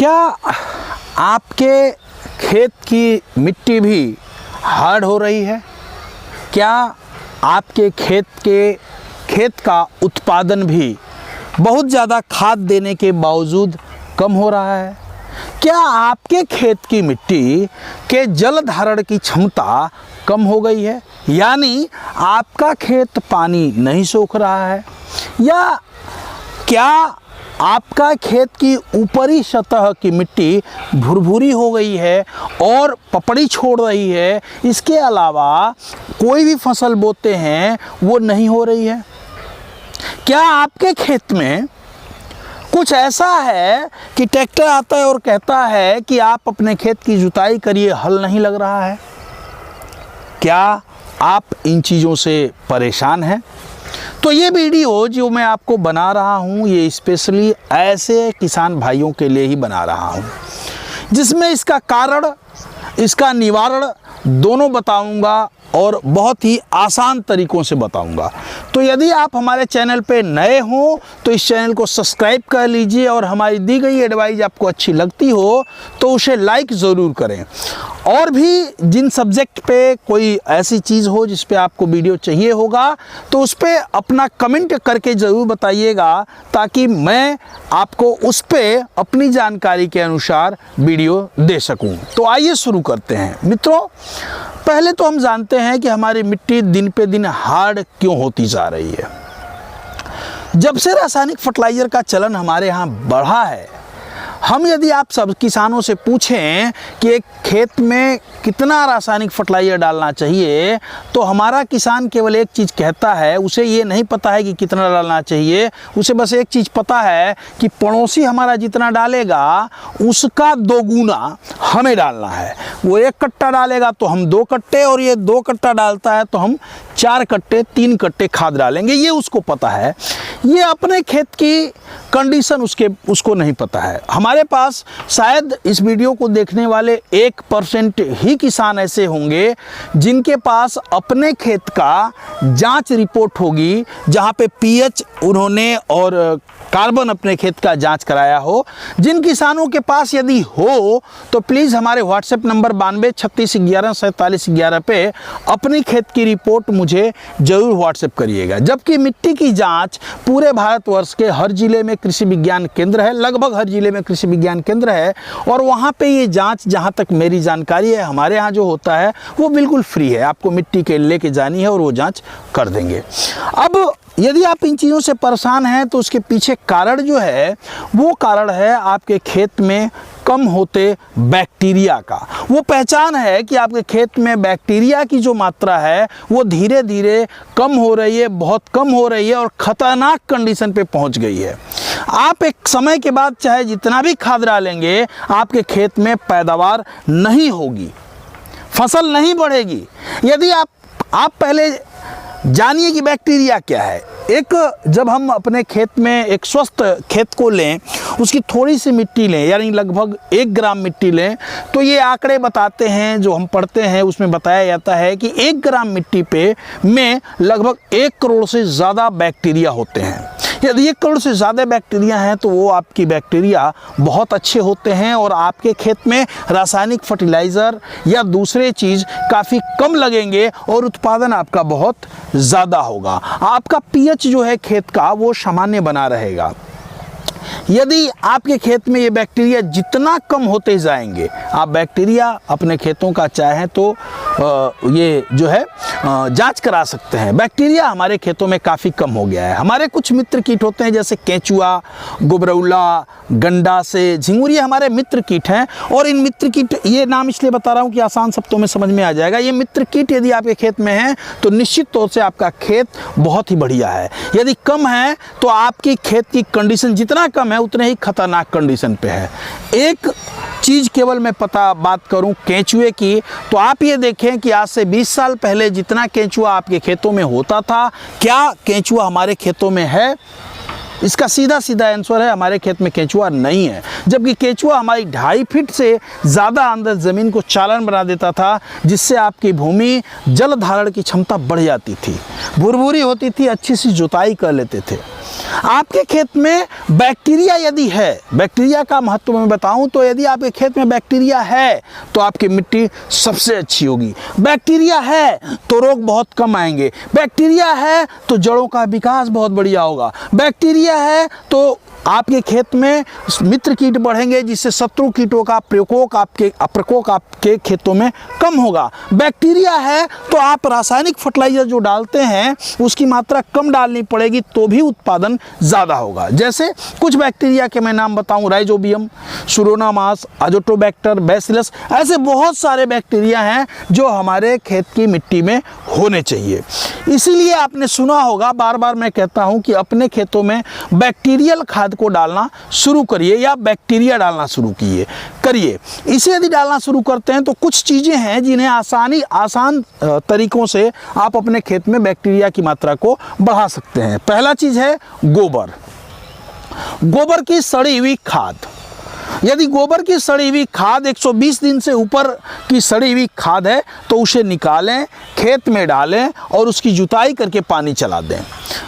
क्या आपके खेत की मिट्टी भी हार्ड हो रही है? क्या आपके खेत का उत्पादन भी बहुत ज़्यादा खाद देने के बावजूद कम हो रहा है? क्या आपके खेत की मिट्टी के जल धारण की क्षमता कम हो गई है, यानी आपका खेत पानी नहीं सोख रहा है? या क्या आपका खेत की ऊपरी सतह की मिट्टी भुरभुरी हो गई है और पपड़ी छोड़ रही है? इसके अलावा कोई भी फसल बोते हैं वो नहीं हो रही है? क्या आपके खेत में कुछ ऐसा है कि ट्रैक्टर आता है और कहता है कि आप अपने खेत की जुताई करिए, हल नहीं लग रहा है? क्या आप इन चीज़ों से परेशान हैं? तो ये वीडियो जो मैं आपको बना रहा हूँ, ये स्पेशली ऐसे किसान भाइयों के लिए ही बना रहा हूँ, जिसमें इसका कारण, इसका निवारण दोनों बताऊंगा और बहुत ही आसान तरीक़ों से बताऊंगा। तो यदि आप हमारे चैनल पे नए हो तो इस चैनल को सब्सक्राइब कर लीजिए और हमारी दी गई एडवाइस आपको अच्छी लगती हो तो उसे लाइक ज़रूर करें। और भी जिन सब्जेक्ट पे कोई ऐसी चीज़ हो जिस पे आपको वीडियो चाहिए होगा तो उस पर अपना कमेंट करके ज़रूर बताइएगा, ताकि मैं आपको उस पर अपनी जानकारी के अनुसार वीडियो दे सकूं। तो आइए शुरू करते हैं। मित्रों, पहले तो हम जानते हैं कि हमारी मिट्टी दिन पे दिन हार्ड क्यों होती जा रही है। जब से रासायनिक फर्टिलाइज़र का चलन हमारे यहाँ बढ़ा है, हम यदि आप सब किसानों से पूछें कि एक खेत में कितना रासायनिक फर्टिलाइज़र डालना चाहिए, तो हमारा किसान केवल एक चीज़ कहता है, उसे ये नहीं पता है कि कितना डालना चाहिए। उसे बस एक चीज़ पता है कि पड़ोसी हमारा जितना डालेगा उसका दोगुना हमें डालना है। वो 1 कट्टा डालेगा तो हम 2 कट्टे, और ये 2 कट्टा डालता है तो हम 4 कट्टे 3 कट्टे खाद डालेंगे, ये उसको पता है। ये अपने खेत की कंडीशन उसको नहीं पता है। हमारे पास शायद इस वीडियो को देखने वाले 1% ही किसान ऐसे होंगे जिनके पास अपने खेत का जांच रिपोर्ट होगी, जहां पे पीएच उन्होंने और कार्बन अपने खेत का जांच कराया हो। जिन किसानों के पास यदि हो तो प्लीज़ हमारे व्हाट्सएप नंबर 92 36 11 47 11 पे अपनी खेत की रिपोर्ट मुझे ज़रूर व्हाट्सएप करिएगा। जबकि मिट्टी की जांच पूरे भारतवर्ष के हर ज़िले में कृषि विज्ञान केंद्र है, लगभग हर ज़िले में कृषि विज्ञान केंद्र है, और वहाँ पे ये जांच, जहाँ तक मेरी जानकारी है, हमारे यहाँ जो होता है वो बिल्कुल फ्री है। आपको मिट्टी के लेके जानी है और वो जांच कर देंगे। अब यदि आप इन चीज़ों से परेशान हैं तो उसके पीछे कारण जो है वो कारण है आपके खेत में कम होते बैक्टीरिया का। वो पहचान है कि आपके खेत में बैक्टीरिया की जो मात्रा है वो धीरे धीरे कम हो रही है, बहुत कम हो रही है और ख़तरनाक कंडीशन पे पहुंच गई है। आप एक समय के बाद चाहे जितना भी खाद डालेंगे, आपके खेत में पैदावार नहीं होगी, फसल नहीं बढ़ेगी। यदि आप पहले जानिए कि बैक्टीरिया क्या है। जब हम अपने खेत में एक स्वस्थ खेत को लें, उसकी थोड़ी सी मिट्टी लें, यानी लगभग 1 ग्राम मिट्टी लें, तो ये आंकड़े बताते हैं, जो हम पढ़ते हैं उसमें बताया जाता है कि 1 ग्राम मिट्टी में लगभग 1 करोड़ से ज़्यादा बैक्टीरिया होते हैं। यदि 1 करोड़ से ज़्यादा बैक्टीरिया हैं तो वो आपकी बैक्टीरिया बहुत अच्छे होते हैं और आपके खेत में रासायनिक फर्टिलाइज़र या दूसरे चीज़ काफ़ी कम लगेंगे और उत्पादन आपका बहुत ज़्यादा होगा। आपका पीएच जो है खेत का वो सामान्य बना रहेगा। यदि आपके खेत में ये बैक्टीरिया जितना कम होते जाएंगे, आप बैक्टीरिया अपने खेतों का चाहें तो ये जो है जांच करा सकते हैं। बैक्टीरिया हमारे खेतों में काफ़ी कम हो गया है। हमारे कुछ मित्र कीट होते हैं जैसे केंचुआ, गुबरौला, गंडा से झिंगुर, ये हमारे मित्र कीट हैं। और इन मित्र कीट, ये नाम इसलिए बता रहा हूँ कि आसान शब्दों में समझ में आ जाएगा। ये मित्र कीट यदि आपके खेत में हैं तो निश्चित तौर से आपका खेत बहुत ही बढ़िया है। यदि कम है तो आपकी खेत की कंडीशन जितना कम है उतने ही खतरनाक कंडीशन पे है। एक चीज़ केवल मैं बात करूं केंचुए की, तो आप ये देखें कि आज से 20 साल पहले जितना केंचुआ आपके खेतों में होता था, क्या केंचुआ हमारे खेतों में है? इसका सीधा आंसर है, हमारे खेत में केंचुआ नहीं है। जबकि केंचुआ हमारी 2.5 फीट से ज़्यादा अंदर ज़मीन को चालन बना देता था, जिससे आपकी भूमि जल धारण की क्षमता बढ़ जाती थी, भुरभुरी होती थी, अच्छी सी जुताई कर लेते थे। आपके खेत में बैक्टीरिया यदि है, बैक्टीरिया का महत्व मैं बताऊं तो यदि आपके खेत में बैक्टीरिया है तो आपकी मिट्टी सबसे अच्छी होगी। बैक्टीरिया है तो रोग बहुत कम आएंगे, बैक्टीरिया है तो जड़ों का विकास बहुत बढ़िया होगा, बैक्टीरिया है तो आपके खेत में मित्र कीट बढ़ेंगे जिससे शत्रु कीटों का प्रकोप आपके खेतों में कम होगा। बैक्टीरिया है तो आप रासायनिक फर्टिलाइजर जो डालते हैं उसकी मात्रा कम डालनी पड़ेगी तो भी उत्पादन ज़्यादा होगा। जैसे कुछ बैक्टीरिया के मैं नाम बताऊं, राइजोबियम, सुडोमोनास, अजोटोबैक्टर, बैसिलस, ऐसे बहुत सारे बैक्टीरिया हैं जो हमारे खेत की मिट्टी में होने चाहिए। इसीलिए आपने सुना होगा, बार बार मैं कहता हूं कि अपने खेतों में बैक्टीरियल खाद को डालना शुरू करिए या बैक्टीरिया डालना शुरू करिए। इसे यदि डालना शुरू करते हैं तो कुछ चीज़ें हैं जिन्हें आसान तरीकों से आप अपने खेत में बैक्टीरिया की मात्रा को बढ़ा सकते हैं। पहला चीज़ है गोबर की सड़ी हुई खाद। यदि गोबर की सड़ी हुई खाद 120 दिन से ऊपर की सड़ी हुई खाद है तो उसे निकालें, खेत में डालें और उसकी जुताई करके पानी चला दें।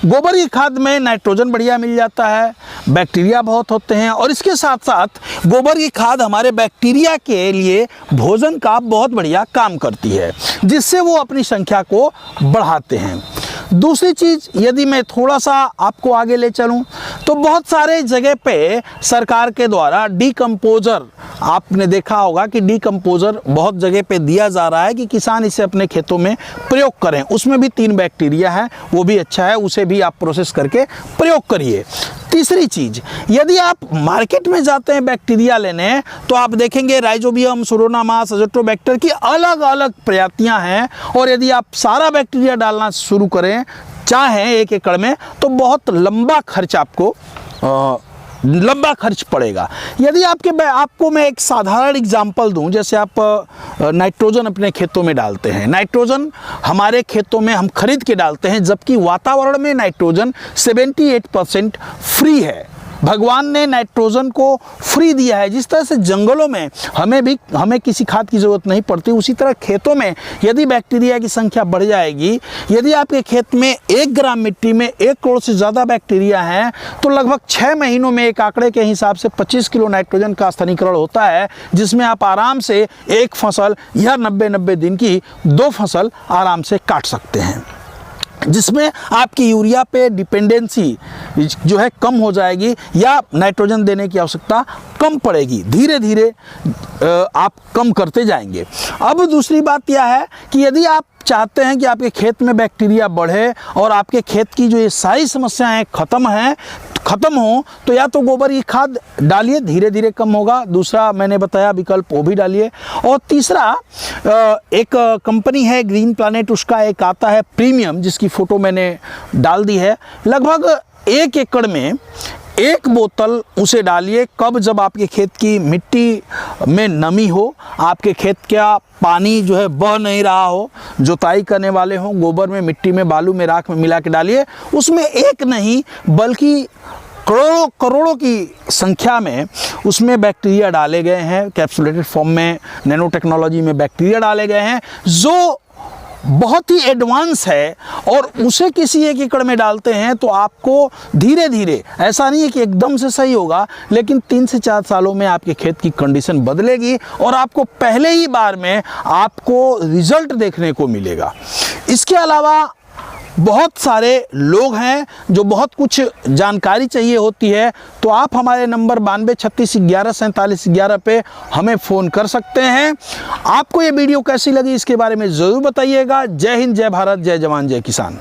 गोबर की खाद में नाइट्रोजन बढ़िया मिल जाता है, बैक्टीरिया बहुत होते हैं और इसके साथ साथ गोबर की खाद हमारे बैक्टीरिया के लिए भोजन का बहुत बढ़िया काम करती है जिससे वो अपनी संख्या को बढ़ाते हैं। दूसरी चीज़, यदि मैं थोड़ा सा आपको आगे ले चलूं तो बहुत सारे जगह पे सरकार के द्वारा डीकम्पोजर, आपने देखा होगा कि डीकम्पोजर बहुत जगह पे दिया जा रहा है कि किसान इसे अपने खेतों में प्रयोग करें। उसमें भी 3 बैक्टीरिया है, वो भी अच्छा है, उसे भी आप प्रोसेस करके प्रयोग करिए। तीसरी चीज़, यदि आप मार्केट में जाते हैं बैक्टीरिया लेने तो आप देखेंगे राइजोबियम, सुडोमोनास, अजोटोबैक्टर की अलग अलग प्रजातियां हैं और यदि आप सारा बैक्टीरिया डालना शुरू करें चाहें 1 एकड़ में तो बहुत लंबा खर्च पड़ेगा। यदि आपको मैं एक साधारण एग्जांपल दूं, जैसे आप नाइट्रोजन अपने खेतों में डालते हैं, नाइट्रोजन हमारे खेतों में हम खरीद के डालते हैं जबकि वातावरण में नाइट्रोजन 78% फ्री है। भगवान ने नाइट्रोजन को फ्री दिया है। जिस तरह से जंगलों में हमें किसी खाद की ज़रूरत नहीं पड़ती, उसी तरह खेतों में यदि बैक्टीरिया की संख्या बढ़ जाएगी, यदि आपके खेत में 1 ग्राम मिट्टी में 1 करोड़ से ज़्यादा बैक्टीरिया हैं तो लगभग 6 महीनों में एक आंकड़े के हिसाब से 25 किलो नाइट्रोजन का स्थानीकरण होता है जिसमें आप आराम से 1 फसल या 90 दिन की 2 फसल आराम से काट सकते हैं, जिसमें आपकी यूरिया पे डिपेंडेंसी जो है कम हो जाएगी या नाइट्रोजन देने की आवश्यकता कम पड़ेगी। धीरे धीरे आप कम करते जाएंगे। अब दूसरी बात यह है कि यदि आप चाहते हैं कि आपके खेत में बैक्टीरिया बढ़े और आपके खेत की जो ये सारी समस्याएं खत्म हो तो या तो गोबर की खाद डालिए, धीरे धीरे कम होगा। दूसरा मैंने बताया विकल्प वो भी डालिए। और तीसरा, एक कंपनी है ग्रीन प्लानेट, उसका एक आता है प्रीमियम जिसकी फ़ोटो मैंने डाल दी है। लगभग 1 एकड़ में 1 बोतल उसे डालिए कब, जब आपके खेत की मिट्टी में नमी हो, आपके खेत का पानी जो है बह नहीं रहा हो, जुताई करने वाले हों, गोबर में, मिट्टी में, बालू में, राख में मिला के डालिए। उसमें 1 नहीं बल्कि करोड़ों की संख्या में उसमें बैक्टीरिया डाले गए हैं। कैप्सुलेटेड फॉर्म में नैनो टेक्नोलॉजी में बैक्टीरिया डाले गए हैं जो बहुत ही एडवांस है और उसे किसी 1 एकड़ में डालते हैं तो आपको धीरे धीरे, ऐसा नहीं है कि एकदम से सही होगा, लेकिन 3 से 4 सालों में आपके खेत की कंडीशन बदलेगी और आपको पहले ही बार में आपको रिजल्ट देखने को मिलेगा। इसके अलावा बहुत सारे लोग हैं जो बहुत कुछ जानकारी चाहिए होती है, तो आप हमारे नंबर 92 36 11 47 11 पे हमें फ़ोन कर सकते हैं। आपको ये वीडियो कैसी लगी इसके बारे में ज़रूर बताइएगा। जय हिंद, जय भारत, जय जवान, जय किसान।